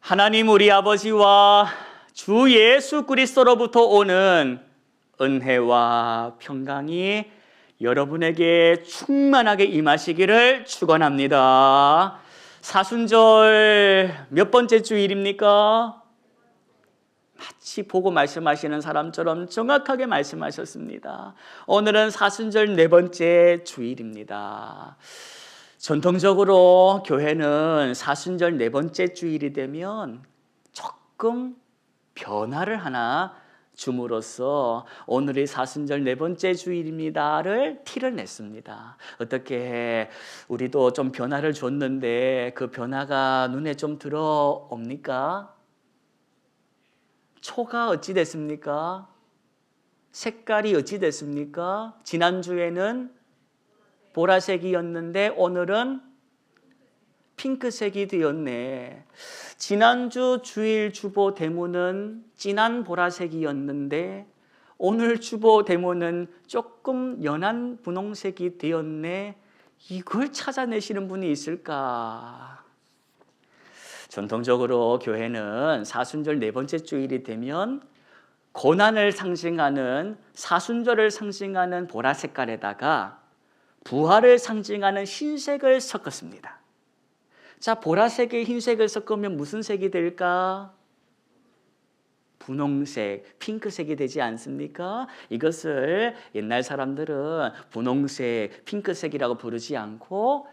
하나님 우리 아버지와 주 예수 그리스도로부터 오는 은혜와 평강이 여러분에게 충만하게 임하시기를 축원합니다. 사순절 몇 번째 주일입니까? 마치 보고 말씀하시는 사람처럼 정확하게 말씀하셨습니다. 오늘은 사순절 네 번째 주일입니다. 전통적으로 교회는 사순절 네 번째 주일이 되면 조금 변화를 하나 줌으로써 오늘이 사순절 네 번째 주일입니다를 티를 냈습니다. 어떻게 우리도 좀 변화를 줬는데 그 변화가 눈에 좀 들어옵니까? 초가 어찌 됐습니까? 색깔이 어찌 됐습니까? 지난주에는 보라색이었는데 오늘은 핑크색이 되었네. 지난주 주일 주보 대문은 진한 보라색이었는데 오늘 주보 대문은 조금 연한 분홍색이 되었네. 이걸 찾아내시는 분이 있을까? 전통적으로 교회는 사순절 네 번째 주일이 되면 고난을 상징하는 사순절을 상징하는 보라 색깔에다가 부활을 상징하는 흰색을 섞었습니다. 자, 보라색에 흰색을 섞으면 무슨 색이 될까? 분홍색, 핑크색이 되지 않습니까? 이것을 옛날 사람들은 분홍색, 핑크색이라고 부르지 않고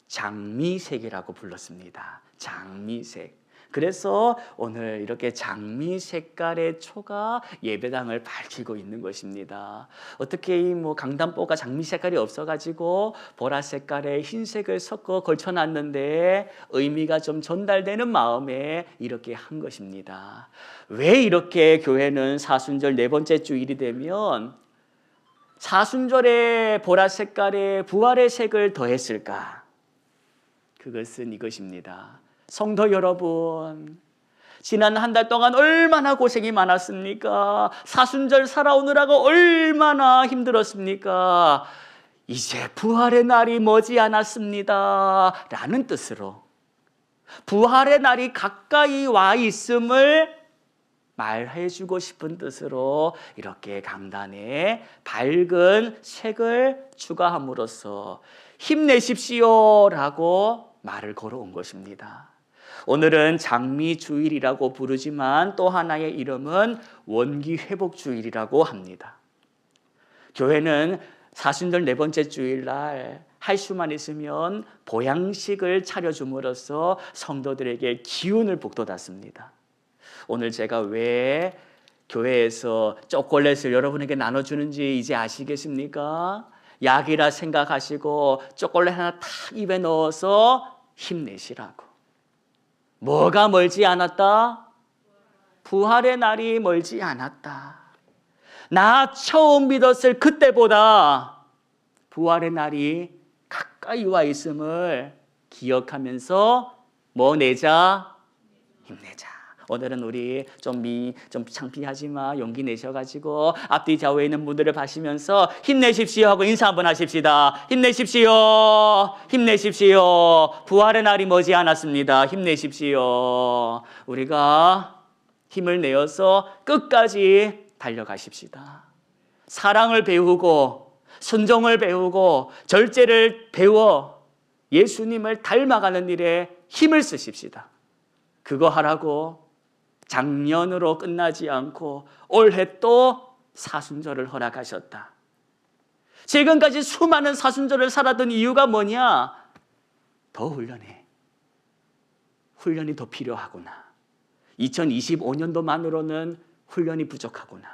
장미색이라고 불렀습니다. 장미색. 그래서 오늘 이렇게 장미 색깔의 초가 예배당을 밝히고 있는 것입니다. 어떻게 이 강단보가 장미 색깔이 없어가지고 보라 색깔의 흰색을 섞어 걸쳐놨는데 의미가 좀 전달되는 마음에 이렇게 한 것입니다. 왜 이렇게 교회는 사순절 네 번째 주일이 되면 사순절에 보라 색깔의 부활의 색을 더했을까? 그것은 이것입니다. 성도 여러분, 지난 한 달 동안 얼마나 고생이 많았습니까? 사순절 살아오느라고 얼마나 힘들었습니까? 이제 부활의 날이 머지않았습니다 라는 뜻으로 부활의 날이 가까이 와 있음을 말해주고 싶은 뜻으로 이렇게 강단에 밝은 색을 추가함으로써 힘내십시오 라고 말을 걸어온 것입니다. 오늘은 장미주일이라고 부르지만 또 하나의 이름은 원기회복주일이라고 합니다. 교회는 사순절 네 번째 주일날 할 수만 있으면 보양식을 차려줌으로써 성도들에게 기운을 북돋았습니다. 오늘 제가 왜 교회에서 초콜릿을 여러분에게 나눠주는지 이제 아시겠습니까? 약이라 생각하시고 초콜릿 하나 탁 입에 넣어서 힘내시라고. 뭐가 멀지 않았다? 부활의 날이 멀지 않았다. 나 처음 믿었을 그때보다 부활의 날이 가까이 와 있음을 기억하면서 뭐 내자? 힘내자. 오늘은 우리 좀 창피하지만 용기 내셔가지고 앞뒤 좌우에 있는 분들을 봐시면서 힘내십시오 하고 인사 한번 하십시다. 힘내십시오. 힘내십시오. 부활의 날이 머지않았습니다. 힘내십시오. 우리가 힘을 내어서 끝까지 달려가십시다. 사랑을 배우고 순종을 배우고 절제를 배워 예수님을 닮아가는 일에 힘을 쓰십시다. 그거 하라고 작년으로 끝나지 않고 올해 또 사순절을 허락하셨다. 지금까지 수많은 사순절을 살았던 이유가 뭐냐? 더 훈련해. 훈련이 더 필요하구나. 2025년도만으로는 훈련이 부족하구나.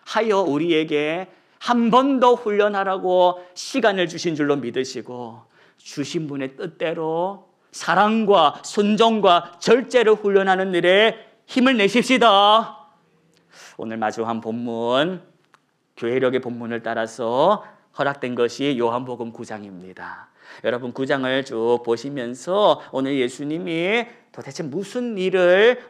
하여 우리에게 한 번 더 훈련하라고 시간을 주신 줄로 믿으시고 주신 분의 뜻대로 사랑과 순종과 절제를 훈련하는 일에 힘을 내십시다. 오늘 마주한 본문, 교회력의 본문을 따라서 허락된 것이 요한복음 9장입니다. 여러분 9장을 쭉 보시면서 오늘 예수님이 도대체 무슨 일을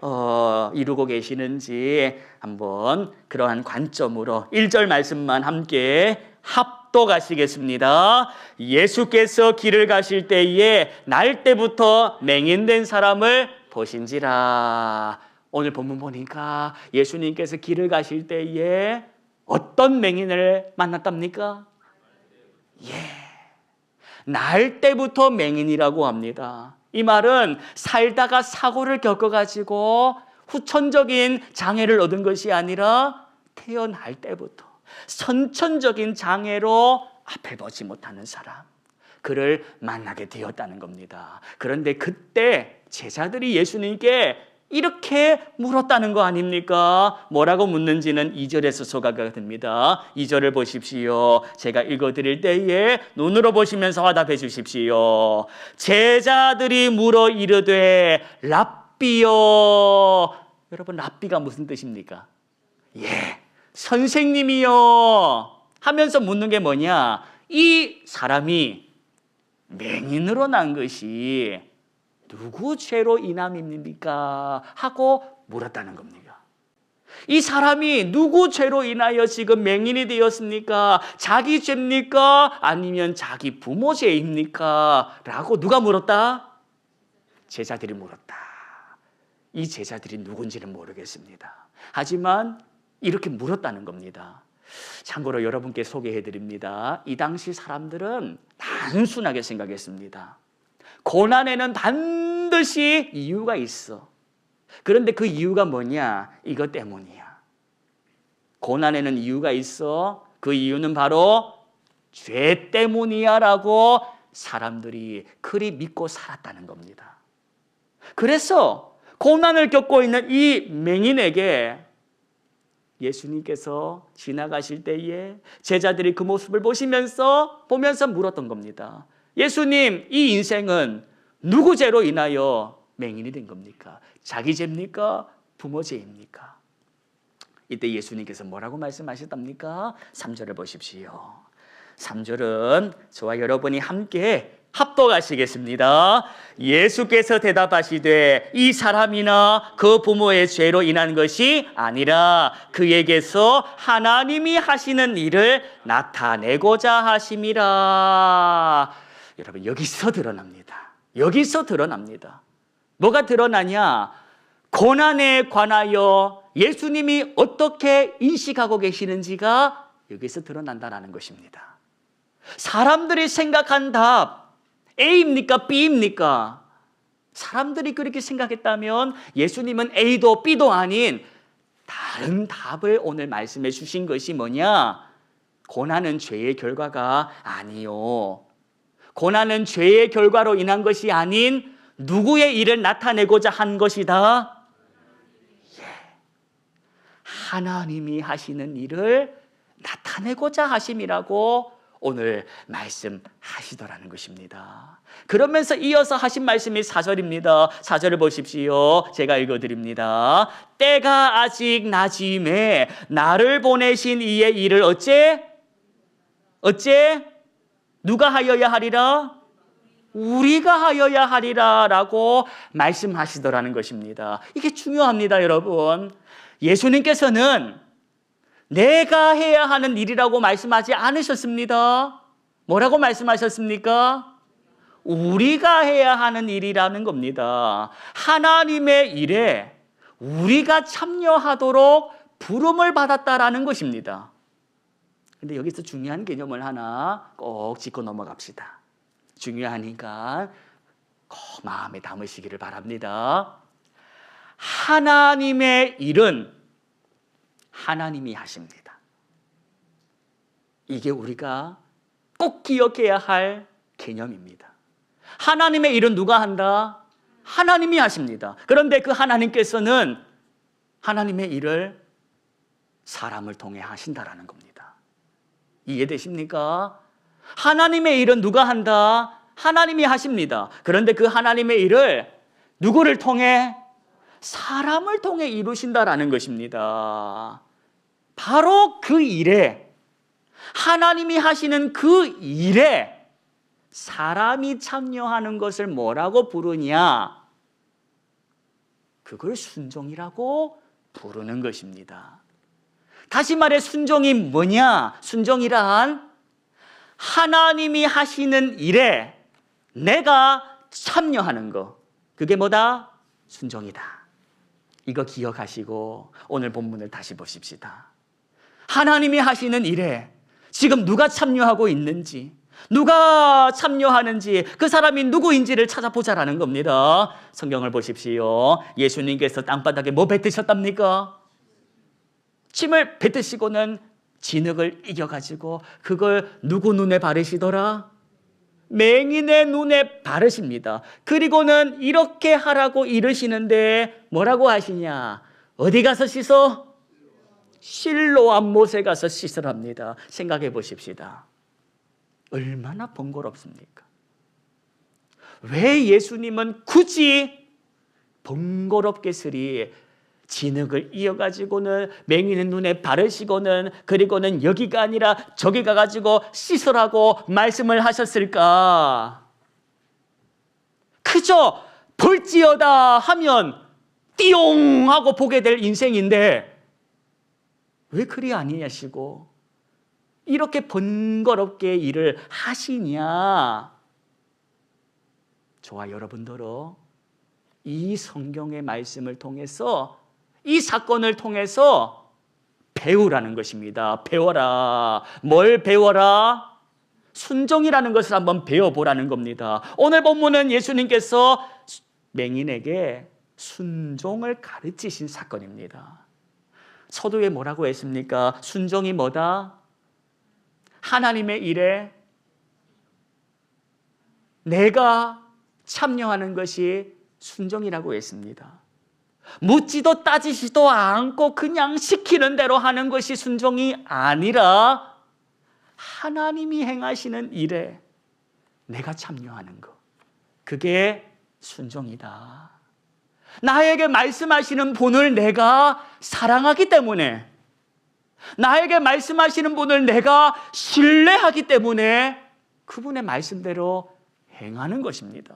이루고 계시는지 한번 그러한 관점으로 1절 말씀만 함께 합독하시겠습니다. 예수께서 길을 가실 때에 날 때부터 맹인된 사람을 보신지라. 오늘 본문 보니까 예수님께서 길을 가실 때에 어떤 맹인을 만났답니까? 날 때부터 맹인이라고 합니다. 이 말은 살다가 사고를 겪어가지고 후천적인 장애를 얻은 것이 아니라 태어날 때부터 선천적인 장애로 앞을 보지 못하는 사람, 그를 만나게 되었다는 겁니다. 그런데 그때 제자들이 예수님께 이렇게 물었다는 거 아닙니까? 뭐라고 묻는지는 2절에서 소개가 됩니다. 2절을 보십시오. 제가 읽어드릴 때에 눈으로 보시면서 화답해 주십시오. 제자들이 물어 이르되 랍비여. 여러분, 랍비가 무슨 뜻입니까? 선생님이요 하면서 묻는 게 뭐냐? 이 사람이 맹인으로 난 것이 누구 죄로 인함입니까? 하고 물었다는 겁니다. 이 사람이 누구 죄로 인하여 지금 맹인이 되었습니까? 자기 죄입니까? 아니면 자기 부모 죄입니까? 라고 누가 물었다? 제자들이 물었다. 이 제자들이 누군지는 모르겠습니다. 하지만 이렇게 물었다는 겁니다. 참고로 여러분께 소개해 드립니다. 이 당시 사람들은 단순하게 생각했습니다. 고난에는 반드시 이유가 있어. 그런데 그 이유가 뭐냐? 이것 때문이야. 고난에는 이유가 있어. 그 이유는 바로 죄 때문이야 라고 사람들이 그리 믿고 살았다는 겁니다. 그래서 고난을 겪고 있는 이 맹인에게 예수님께서 지나가실 때에 제자들이 그 모습을 보면서 물었던 겁니다. 예수님, 이 인생은 누구 죄로 인하여 맹인이 된 겁니까? 자기 죄입니까? 부모 죄입니까? 이때 예수님께서 뭐라고 말씀하셨답니까? 3절을 보십시오. 3절은 저와 여러분이 함께 합독하시겠습니다. 예수께서 대답하시되 이 사람이나 그 부모의 죄로 인한 것이 아니라 그에게서 하나님이 하시는 일을 나타내고자 하심이라. 여러분, 여기서 드러납니다. 여기서 드러납니다. 뭐가 드러나냐? 고난에 관하여 예수님이 어떻게 인식하고 계시는지가 여기서 드러난다는 것입니다. 사람들이 생각한 답 A입니까? B입니까? 사람들이 그렇게 생각했다면 예수님은 A도 B도 아닌 다른 답을 오늘 말씀해 주신 것이 뭐냐? 고난은 죄의 결과가 아니요. 고난은 죄의 결과로 인한 것이 아닌 누구의 일을 나타내고자 한 것이다? 하나님이 하시는 일을 나타내고자 하심이라고 오늘 말씀하시더라는 것입니다. 그러면서 이어서 하신 말씀이 4절입니다. 4절을 보십시오. 제가 읽어드립니다. 때가 아직 낮음에 나를 보내신 이의 일을 어째? 누가 하여야 하리라? 우리가 하여야 하리라 라고 말씀하시더라는 것입니다. 이게 중요합니다, 여러분. 예수님께서는 내가 해야 하는 일이라고 말씀하지 않으셨습니다. 뭐라고 말씀하셨습니까? 우리가 해야 하는 일이라는 겁니다. 하나님의 일에 우리가 참여하도록 부름을 받았다라는 것입니다. 근데 여기서 중요한 개념을 하나 꼭 짚고 넘어갑시다. 중요하니까 꼭 마음에 담으시기를 바랍니다. 하나님의 일은 하나님이 하십니다. 이게 우리가 꼭 기억해야 할 개념입니다. 하나님의 일은 누가 한다? 하나님이 하십니다. 그런데 그 하나님께서는 하나님의 일을 사람을 통해 하신다라는 겁니다. 이해되십니까? 하나님의 일은 누가 한다? 하나님이 하십니다. 그런데 그 하나님의 일을 누구를 통해? 사람을 통해 이루신다라는 것입니다. 바로 그 일에, 하나님이 하시는 그 일에 사람이 참여하는 것을 뭐라고 부르냐? 그걸 순종이라고 부르는 것입니다. 다시 말해 순종이 뭐냐? 순종이란 하나님이 하시는 일에 내가 참여하는 것. 그게 뭐다? 순종이다. 이거 기억하시고 오늘 본문을 다시 보십시다. 하나님이 하시는 일에 지금 누가 참여하고 있는지, 누가 참여하는지, 그 사람이 누구인지를 찾아보자라는 겁니다. 성경을 보십시오. 예수님께서 땅바닥에 뭐 뱉으셨답니까? 침을 뱉으시고는 진흙을 이겨가지고 그걸 누구 눈에 바르시더라? 맹인의 눈에 바르십니다. 그리고는 이렇게 하라고 이르시는데 뭐라고 하시냐? 어디 가서 씻어? 실로암 못에 가서 씻으랍니다. 생각해 보십시다. 얼마나 번거롭습니까? 왜 예수님은 굳이 번거롭게 쓰리 진흙을 이어가지고는 맹인의 눈에 바르시고는 그리고는 여기가 아니라 저기 가가지고 씻으라고 말씀을 하셨을까? 그저 볼지어다 하면 띠용 하고 보게 될 인생인데 왜 그리 아니하시고 이렇게 번거롭게 일을 하시냐? 저와 여러분들은 이 성경의 말씀을 통해서 이 사건을 통해서 배우라는 것입니다. 배워라. 뭘 배워라? 순종이라는 것을 한번 배워보라는 겁니다. 오늘 본문은 예수님께서 맹인에게 순종을 가르치신 사건입니다. 서두에 뭐라고 했습니까? 순종이 뭐다? 하나님의 일에 내가 참여하는 것이 순종이라고 했습니다. 묻지도 따지지도 않고 그냥 시키는 대로 하는 것이 순종이 아니라 하나님이 행하시는 일에 내가 참여하는 것, 그게 순종이다. 나에게 말씀하시는 분을 내가 사랑하기 때문에, 나에게 말씀하시는 분을 내가 신뢰하기 때문에 그분의 말씀대로 행하는 것입니다.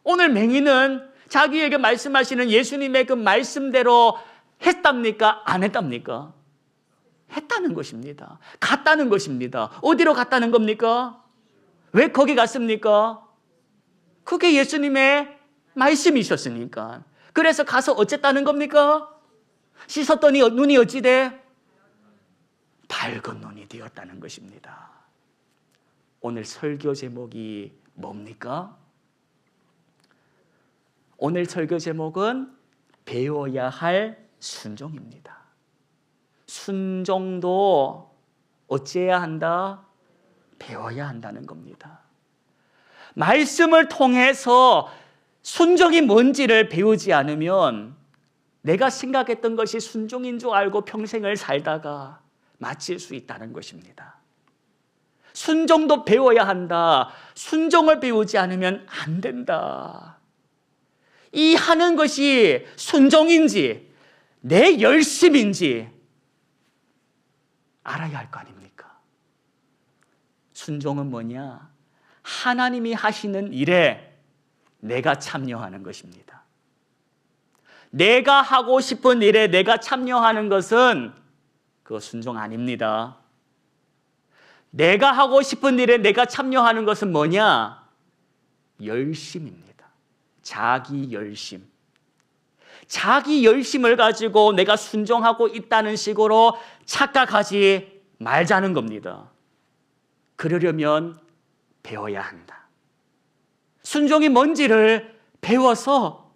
오늘 맹인은 자기에게 말씀하시는 예수님의 그 말씀대로 했답니까? 안 했답니까? 했다는 것입니다. 갔다는 것입니다. 어디로 갔다는 겁니까? 왜 거기 갔습니까? 그게 예수님의 말씀이셨으니까. 그래서 가서 어쨌다는 겁니까? 씻었더니 눈이 어찌 돼? 밝은 눈이 되었다는 것입니다. 오늘 설교 제목이 뭡니까? 오늘 설교 제목은 배워야 할 순종입니다. 순종도 어찌해야 한다? 배워야 한다는 겁니다. 말씀을 통해서 순종이 뭔지를 배우지 않으면 내가 생각했던 것이 순종인 줄 알고 평생을 살다가 마칠 수 있다는 것입니다. 순종도 배워야 한다. 순종을 배우지 않으면 안 된다. 이 하는 것이 순종인지 내 열심인지 알아야 할 거 아닙니까? 순종은 뭐냐? 하나님이 하시는 일에 내가 참여하는 것입니다. 내가 하고 싶은 일에 내가 참여하는 것은 그거 순종 아닙니다. 내가 하고 싶은 일에 내가 참여하는 것은 뭐냐? 열심입니다. 자기 열심. 자기 열심을 가지고 내가 순종하고 있다는 식으로 착각하지 말자는 겁니다. 그러려면 배워야 한다. 순종이 뭔지를 배워서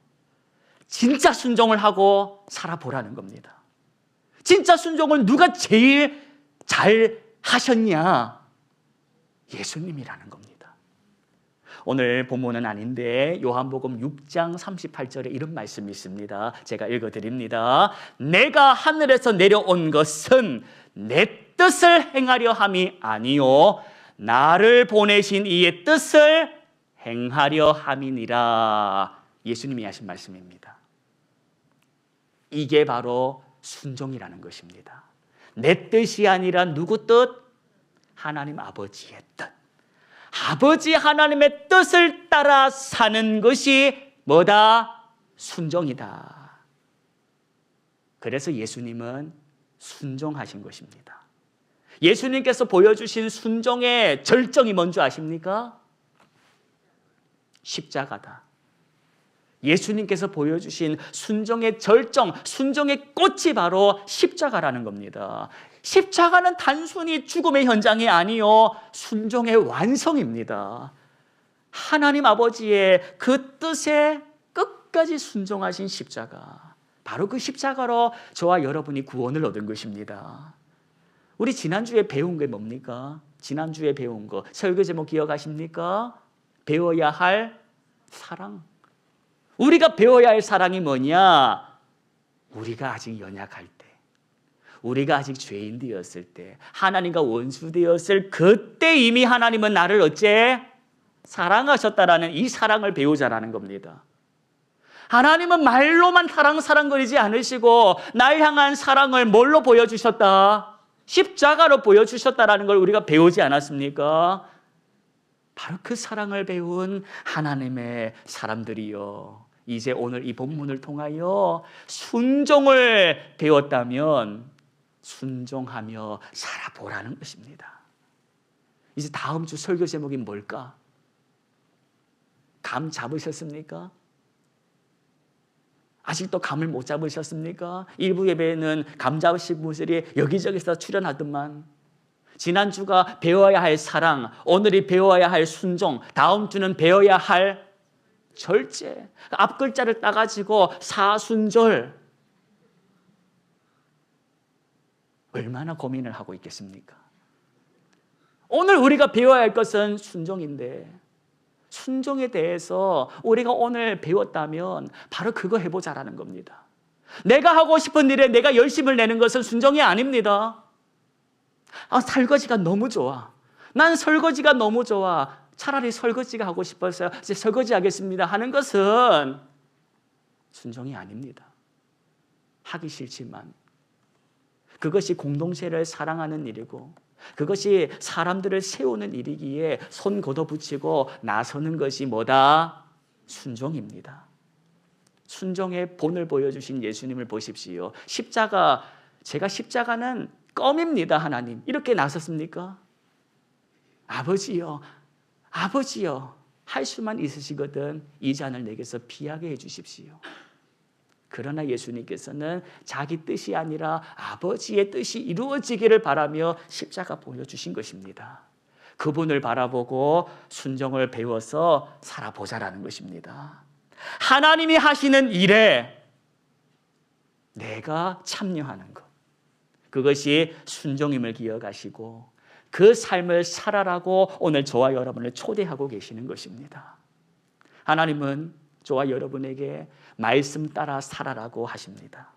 진짜 순종을 하고 살아보라는 겁니다. 진짜 순종을 누가 제일 잘 하셨냐? 예수님이라는 겁니다. 오늘 본문은 아닌데 요한복음 6장 38절에 이런 말씀이 있습니다. 제가 읽어드립니다. 내가 하늘에서 내려온 것은 내 뜻을 행하려 함이 아니요 나를 보내신 이의 뜻을 행하려 함이니라. 예수님이 하신 말씀입니다. 이게 바로 순종이라는 것입니다. 내 뜻이 아니라 누구 뜻? 하나님 아버지의 뜻. 아버지 하나님의 뜻을 따라 사는 것이 뭐다? 순종이다. 그래서 예수님은 순종하신 것입니다. 예수님께서 보여주신 순종의 절정이 뭔지 아십니까? 십자가다. 예수님께서 보여주신 순종의 절정, 순종의 꽃이 바로 십자가라는 겁니다. 십자가는 단순히 죽음의 현장이 아니요, 순종의 완성입니다. 하나님 아버지의 그 뜻에 끝까지 순종하신 십자가, 바로 그 십자가로 저와 여러분이 구원을 얻은 것입니다. 우리 지난주에 배운 게 뭡니까? 지난주에 배운 거 설교 제목 기억하십니까? 배워야 할 사랑. 우리가 배워야 할 사랑이 뭐냐? 우리가 아직 연약할 때, 우리가 아직 죄인 되었을 때, 하나님과 원수 되었을 그때 이미 하나님은 나를 어째 사랑하셨다라는 이 사랑을 배우자라는 겁니다. 하나님은 말로만 사랑거리지 않으시고 날 향한 사랑을 뭘로 보여주셨다? 십자가로 보여주셨다라는 걸 우리가 배우지 않았습니까? 바로 그 사랑을 배운 하나님의 사람들이요, 이제 오늘 이 본문을 통하여 순종을 배웠다면 순종하며 살아보라는 것입니다. 이제 다음 주 설교 제목이 뭘까? 감 잡으셨습니까? 아직도 감을 못 잡으셨습니까? 일부 예배에는 감 잡으신 분들이 여기저기서 출연하더만, 지난주가 배워야 할 사랑, 오늘이 배워야 할 순종, 다음 주는 배워야 할 절제. 앞글자를 따가지고 사순절. 얼마나 고민을 하고 있겠습니까? 오늘 우리가 배워야 할 것은 순종인데, 순종에 대해서 우리가 오늘 배웠다면 바로 그거 해보자라는 겁니다. 내가 하고 싶은 일에 내가 열심을 내는 것은 순종이 아닙니다. 설거지가 너무 좋아. 난 설거지가 너무 좋아. 차라리 설거지가 하고 싶어서요, 이제 설거지 하겠습니다 하는 것은 순종이 아닙니다. 하기 싫지만 그것이 공동체를 사랑하는 일이고, 그것이 사람들을 세우는 일이기에 손 걷어붙이고 나서는 것이 뭐다? 순종입니다. 순종의 본을 보여주신 예수님을 보십시오. 십자가, 제가 십자가는 껌입니다 하나님, 이렇게 나섰습니까? 아버지요, 아버지요, 할 수만 있으시거든 이 잔을 내게서 피하게 해주십시오. 그러나 예수님께서는 자기 뜻이 아니라 아버지의 뜻이 이루어지기를 바라며 십자가 보여주신 것입니다. 그분을 바라보고 순종을 배워서 살아보자라는 것입니다. 하나님이 하시는 일에 내가 참여하는 것, 그것이 순종임을 기억하시고 그 삶을 살아라고 오늘 저와 여러분을 초대하고 계시는 것입니다. 하나님은 저와 여러분에게 말씀 따라 살아라고 하십니다.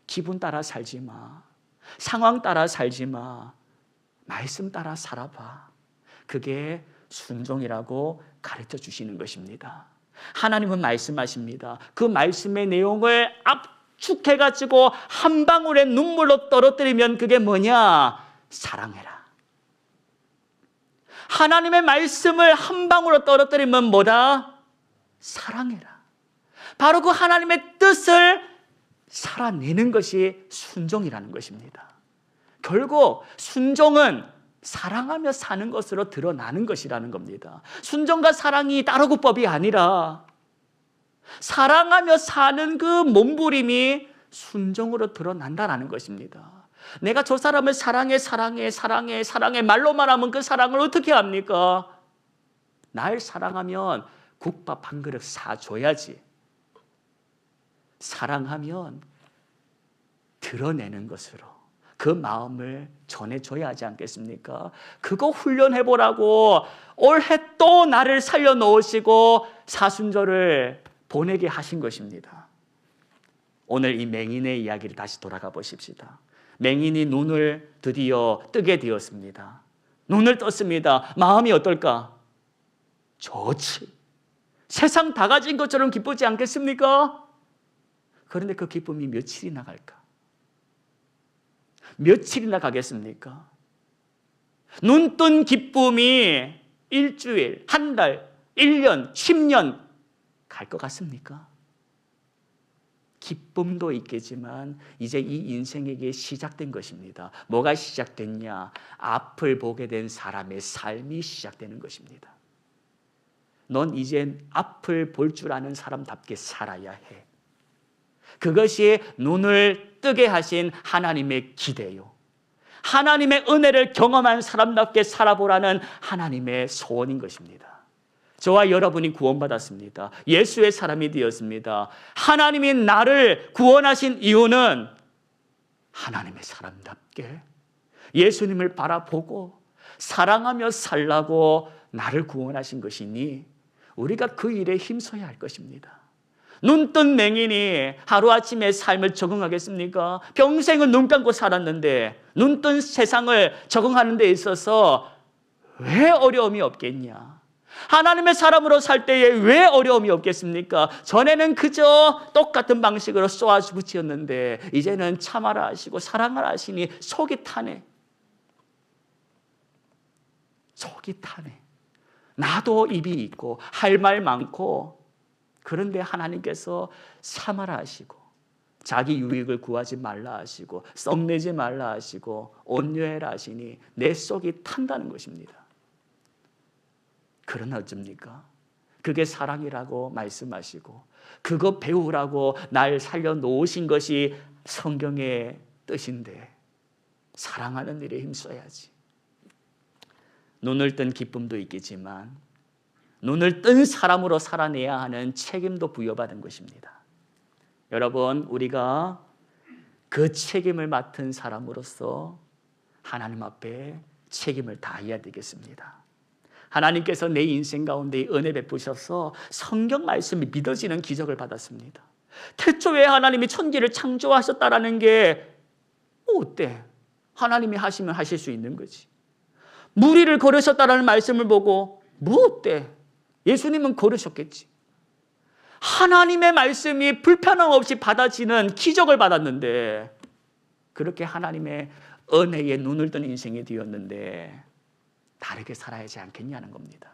기분 따라 살지 마. 상황 따라 살지 마. 말씀 따라 살아봐. 그게 순종이라고 가르쳐 주시는 것입니다. 하나님은 말씀하십니다. 그 말씀의 내용을 압축해가지고 한 방울의 눈물로 떨어뜨리면 그게 뭐냐? 사랑해라. 하나님의 말씀을 한 방울로 떨어뜨리면 뭐다? 사랑해라. 바로 그 하나님의 뜻을 살아내는 것이 순종이라는 것입니다. 결국 순종은 사랑하며 사는 것으로 드러나는 것이라는 겁니다. 순종과 사랑이 따로구법이 아니라 사랑하며 사는 그 몸부림이 순종으로 드러난다는 것입니다. 내가 저 사람을 사랑해 말로만 하면 그 사랑을 어떻게 합니까? 날 사랑하면 국밥 한 그릇 사줘야지. 사랑하면 드러내는 것으로 그 마음을 전해줘야 하지 않겠습니까? 그거 훈련해보라고 올해 또 나를 살려놓으시고 사순절을 보내게 하신 것입니다. 오늘 이 맹인의 이야기를 다시 돌아가 보십시다. 맹인이 눈을 드디어 뜨게 되었습니다. 눈을 떴습니다. 마음이 어떨까? 좋지. 세상 다 가진 것처럼 기쁘지 않겠습니까? 그런데 그 기쁨이 며칠이나 갈까? 며칠이나 가겠습니까? 눈 뜬 기쁨이 일주일, 한 달, 1년, 10년 갈 것 같습니까? 기쁨도 있겠지만 이제 이 인생에게 시작된 것입니다. 뭐가 시작됐냐? 앞을 보게 된 사람의 삶이 시작되는 것입니다. 넌 이제 앞을 볼 줄 아는 사람답게 살아야 해. 그것이 눈을 뜨게 하신 하나님의 기대요. 하나님의 은혜를 경험한 사람답게 살아보라는 하나님의 소원인 것입니다. 저와 여러분이 구원받았습니다. 예수의 사람이 되었습니다. 하나님이 나를 구원하신 이유는 하나님의 사람답게 예수님을 바라보고 사랑하며 살라고 나를 구원하신 것이니 우리가 그 일에 힘써야 할 것입니다. 눈뜬 맹인이 하루아침에 삶을 적응하겠습니까? 평생을 눈 감고 살았는데 눈뜬 세상을 적응하는 데 있어서 왜 어려움이 없겠냐? 하나님의 사람으로 살 때에 왜 어려움이 없겠습니까? 전에는 그저 똑같은 방식으로 쏘아붙였는데 이제는 참아라 하시고 사랑하라 하시니 속이 타네. 속이 타네. 나도 입이 있고 할 말 많고 그런데 하나님께서 참아라 하시고 자기 유익을 구하지 말라 하시고 썩내지 말라 하시고 온유해라 하시니 내 속이 탄다는 것입니다. 그러나 어쩝니까? 그게 사랑이라고 말씀하시고 그거 배우라고 날 살려놓으신 것이 성경의 뜻인데 사랑하는 일에 힘써야지. 눈을 뜬 기쁨도 있겠지만 눈을 뜬 사람으로 살아내야 하는 책임도 부여받은 것입니다. 여러분, 우리가 그 책임을 맡은 사람으로서 하나님 앞에 책임을 다해야 되겠습니다. 하나님께서 내 인생 가운데 은혜 베푸셔서 성경 말씀이 믿어지는 기적을 받았습니다. 태초에 하나님이 천지를 창조하셨다라는 게 어때? 하나님이 하시면 하실 수 있는 거지. 무리를 걸으셨다라는 말씀을 보고 뭐 어때? 예수님은 걸으셨겠지. 하나님의 말씀이 불편함 없이 받아지는 기적을 받았는데 그렇게 하나님의 은혜에 눈을 뜬 인생이 되었는데 다르게 살아야지 않겠냐는 겁니다.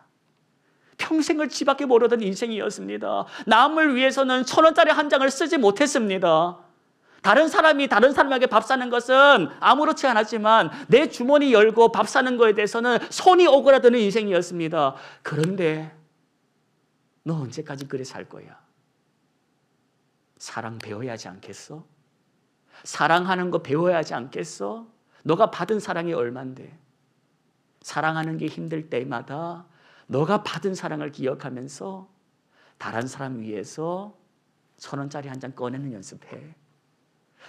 평생을 집 밖에 모르던 인생이었습니다. 남을 위해서는 1,000원짜리 한 장을 쓰지 못했습니다. 다른 사람이 다른 사람에게 밥 사는 것은 아무렇지 않았지만 내 주머니 열고 밥 사는 거에 대해서는 손이 오그라드는 인생이었습니다. 그런데 너 언제까지 그래 살 거야? 사랑 배워야 하지 않겠어? 사랑하는 거 배워야 하지 않겠어? 너가 받은 사랑이 얼만데? 사랑하는 게 힘들 때마다 너가 받은 사랑을 기억하면서 다른 사람 위해서 1,000원짜리 한 장 꺼내는 연습해.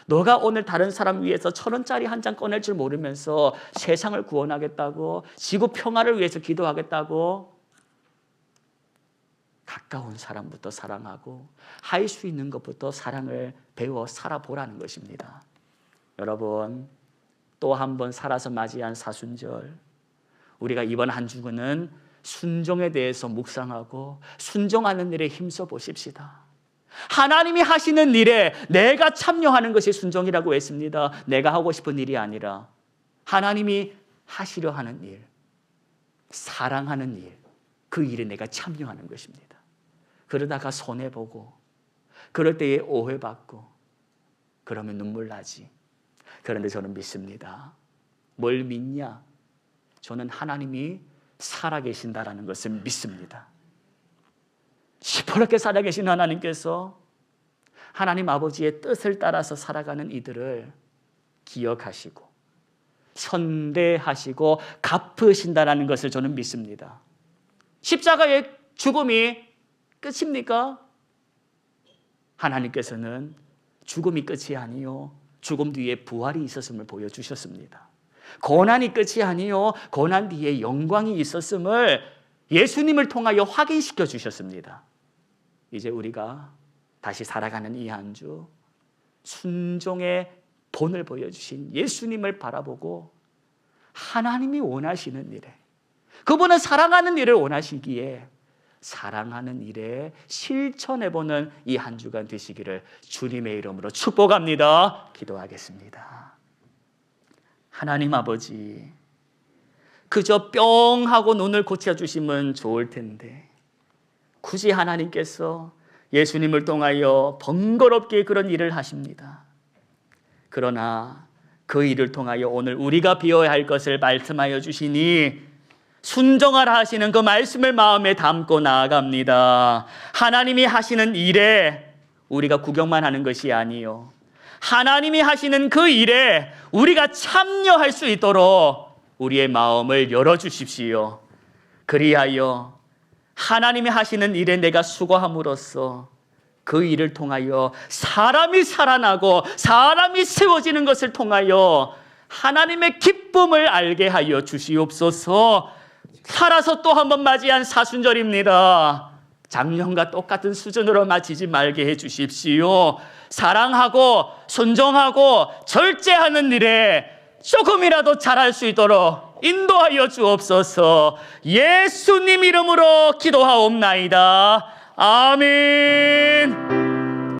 너가 오늘 다른 사람 위해서 1,000원짜리 한 장 꺼낼 줄 모르면서 세상을 구원하겠다고 지구 평화를 위해서 기도하겠다고 가까운 사람부터 사랑하고 할 수 있는 것부터 사랑을 배워 살아보라는 것입니다. 여러분, 또 한 번 살아서 맞이한 사순절, 우리가 이번 한 주간은 순종에 대해서 묵상하고 순종하는 일에 힘써 보십시다. 하나님이 하시는 일에 내가 참여하는 것이 순종이라고 했습니다. 내가 하고 싶은 일이 아니라 하나님이 하시려 하는 일, 사랑하는 일, 그 일에 내가 참여하는 것입니다. 그러다가 손해보고 그럴 때에 오해받고 그러면 눈물 나지. 그런데 저는 믿습니다. 뭘 믿냐? 저는 하나님이 살아계신다라는 것을 믿습니다. 시퍼렇게 살아계신 하나님께서 하나님 아버지의 뜻을 따라서 살아가는 이들을 기억하시고 선대하시고 갚으신다라는 것을 저는 믿습니다. 십자가의 죽음이 끝입니까? 하나님께서는 죽음이 끝이 아니요 죽음 뒤에 부활이 있었음을 보여주셨습니다. 고난이 끝이 아니요 고난 뒤에 영광이 있었음을 예수님을 통하여 확인시켜 주셨습니다. 이제 우리가 다시 살아가는 이 한 주 순종의 본을 보여주신 예수님을 바라보고 하나님이 원하시는 일에, 그분은 사랑하는 일을 원하시기에 사랑하는 일에 실천해보는 이 한 주간 되시기를 주님의 이름으로 축복합니다. 기도하겠습니다. 하나님 아버지, 그저 뿅 하고 눈을 고쳐주시면 좋을 텐데 굳이 하나님께서 예수님을 통하여 번거롭게 그런 일을 하십니다. 그러나 그 일을 통하여 오늘 우리가 비워야 할 것을 말씀하여 주시니 순종하라 하시는 그 말씀을 마음에 담고 나아갑니다. 하나님이 하시는 일에 우리가 구경만 하는 것이 아니요, 하나님이 하시는 그 일에 우리가 참여할 수 있도록 우리의 마음을 열어주십시오. 그리하여 하나님이 하시는 일에 내가 수고함으로써 그 일을 통하여 사람이 살아나고 사람이 세워지는 것을 통하여 하나님의 기쁨을 알게 하여 주시옵소서. 살아서 또 한 번 맞이한 사순절입니다. 작년과 똑같은 수준으로 맞이지 말게 해 주십시오. 사랑하고 순종하고 절제하는 일에 조금이라도 잘할 수 있도록 인도하여 주옵소서. 예수님 이름으로 기도하옵나이다. 아멘.